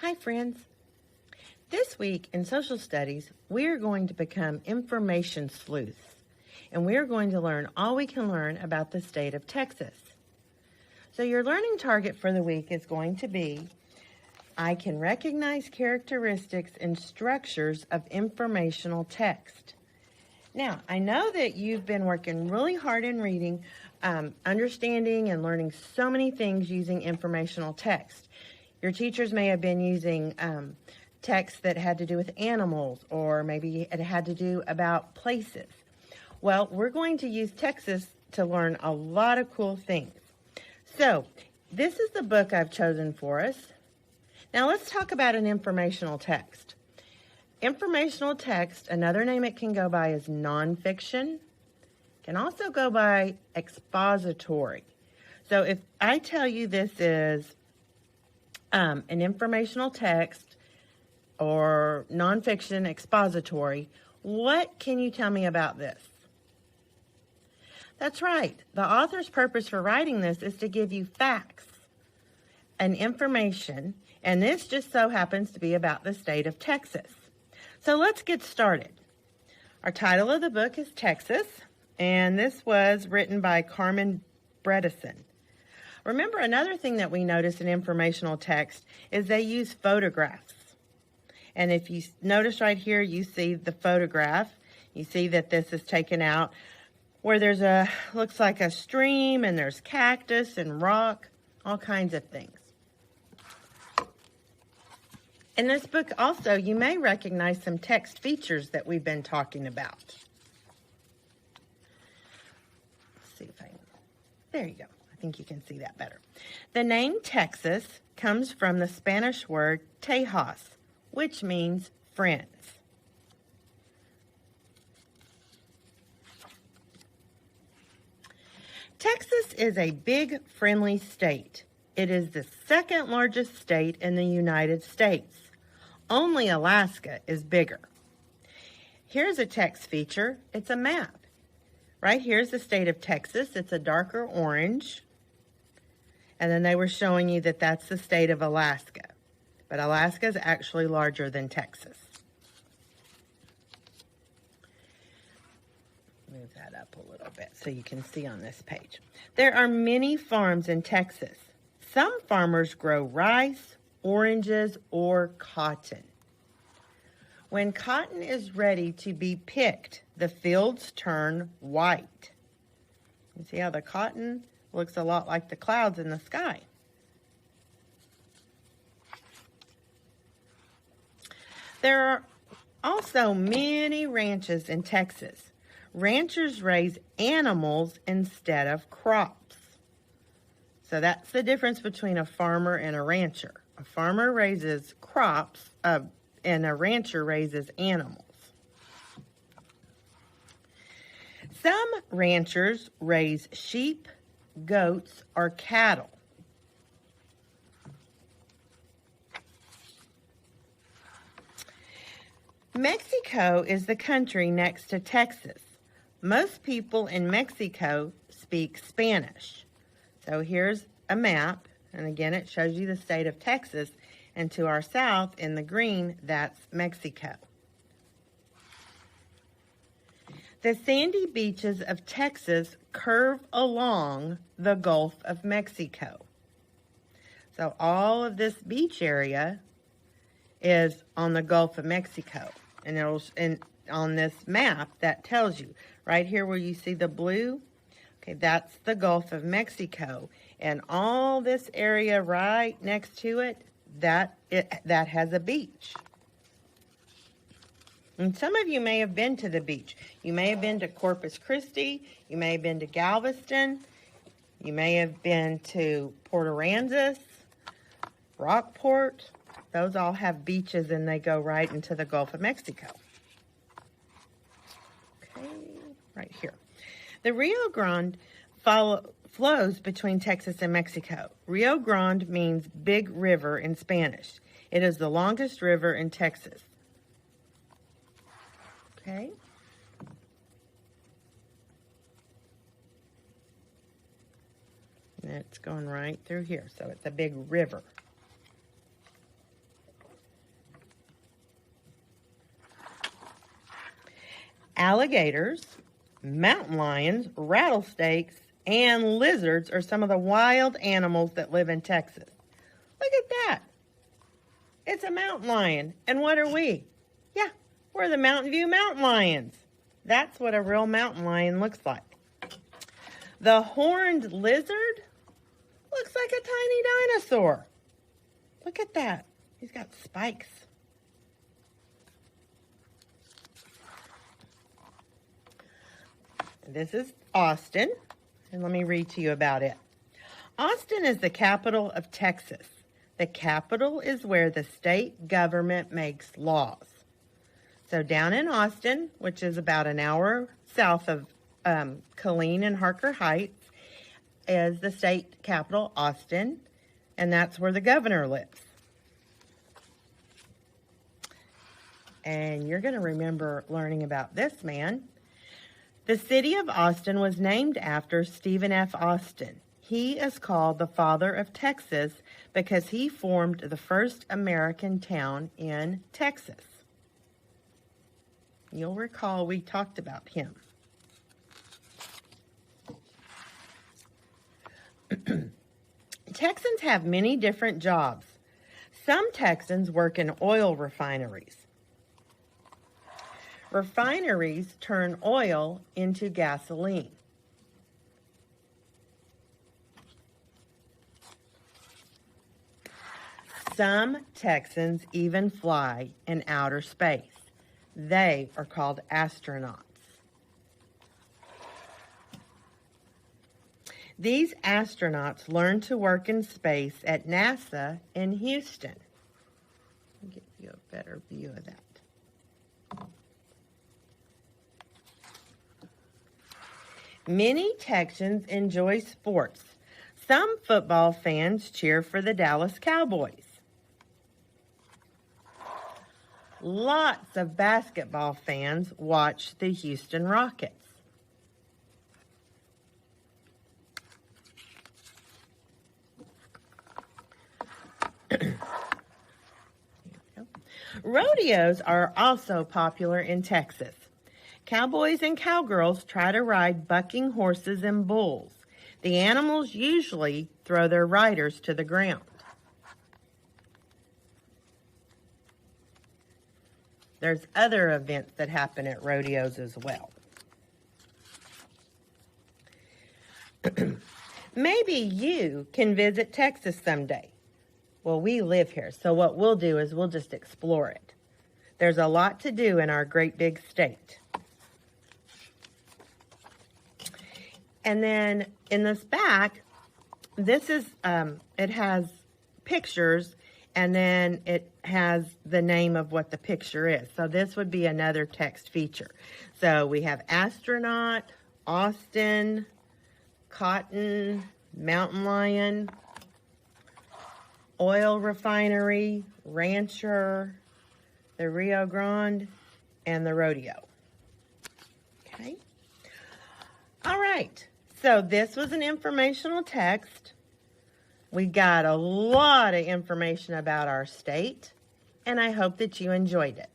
Hi, friends. This week in social studies, we're going to become information sleuths, and we're going to learn all we can learn about the state of Texas. So your learning target for the week is going to be, I can recognize characteristics and structures of informational text. Now, I know that you've been working really hard in reading, understanding and learning so many things using informational text. Your teachers may have been using text that had to do with animals, or maybe it had to do about places. Well, we're going to use Texas to learn a lot of cool things. So, this is the book I've chosen for us. Now, let's talk about an informational text. Informational text, another name it can go by is nonfiction. It can also go by expository. So if I tell you this is an informational text or nonfiction expository, what can you tell me about this? That's right. The author's purpose for writing this is to give you facts and information, and this just so happens to be about the state of Texas. So let's get started. Our title of the book is Texas, and this was written by Carmen Bredesen. Remember, another thing that we notice in informational text is they use photographs. And if you notice right here, you see the photograph. You see that this is taken out where there's looks like a stream, and there's cactus and rock, all kinds of things. In this book also, you may recognize some text features that we've been talking about. Let's see if there you go. I think you can see that better. The name Texas comes from the Spanish word Tejas, which means friends. Texas is a big, friendly state. It is the second largest state in the United States. Only Alaska is bigger. Here's a text feature. It's a map. Right here's the state of Texas. It's a darker orange. And then they were showing you that that's the state of Alaska. But Alaska is actually larger than Texas. Move that up a little bit so you can see on this page. There are many farms in Texas. Some farmers grow rice, oranges, or cotton. When cotton is ready to be picked, the fields turn white. You see how the cotton looks a lot like the clouds in the sky. There are also many ranches in Texas. Ranchers raise animals instead of crops. So that's the difference between a farmer and a rancher. A farmer raises crops, and a rancher raises animals. Some ranchers raise sheep, goats, or cattle. Mexico is the country next to Texas. Most people in Mexico speak Spanish. So here's a map, and again it shows you the state of Texas, and to our south in the green, that's Mexico. The sandy beaches of Texas curve along the Gulf of Mexico. So all of this beach area is on the Gulf of Mexico. And on this map, that tells you, right here where you see the blue, okay, that's the Gulf of Mexico. And all this area right next to it, that has a beach. And some of you may have been to the beach. You may have been to Corpus Christi. You may have been to Galveston. You may have been to Port Aransas, Rockport. Those all have beaches, and they go right into the Gulf of Mexico. Okay, right here. The Rio Grande flows between Texas and Mexico. Rio Grande means big river in Spanish. It is the longest river in Texas. Okay. And it's going right through here, so it's a big river. Alligators, mountain lions, rattlesnakes, and lizards are some of the wild animals that live in Texas. Look at that. It's a mountain lion. And what are we? Yeah, we're the Mountain View Mountain Lions. That's what a real mountain lion looks like. The horned lizard looks like a tiny dinosaur. Look at that. He's got spikes. This is Austin, and let me read to you about it. Austin is the capital of Texas. The capital is where the state government makes laws. So down in Austin, which is about an hour south of Killeen and Harker Heights, is the state capital, Austin, and that's where the governor lives. And you're going to remember learning about this man. The city of Austin was named after Stephen F. Austin. He is called the father of Texas because he formed the first American town in Texas. You'll recall we talked about him. Texans have many different jobs. Some Texans work in oil refineries. Refineries turn oil into gasoline. Some Texans even fly in outer space. They are called astronauts. These astronauts learn to work in space at NASA in Houston. I'll give you a better view of that. Many Texans enjoy sports. Some football fans cheer for the Dallas Cowboys. Lots of basketball fans watch the Houston Rockets. Rodeos are also popular in Texas. Cowboys and cowgirls try to ride bucking horses and bulls. The animals usually throw their riders to the ground. There's other events that happen at rodeos as well. Maybe you can visit Texas someday. Well, we live here, so what we'll do is we'll just explore it. There's a lot to do in our great big state. And then in this back, this is, it has pictures, and then it has the name of what the picture is. So this would be another text feature. So we have astronaut, Austin, cotton, mountain lion, oil refinery, rancher, the Rio Grande, and the rodeo. Okay. All right. So this was an informational text. We got a lot of information about our state, and I hope that you enjoyed it.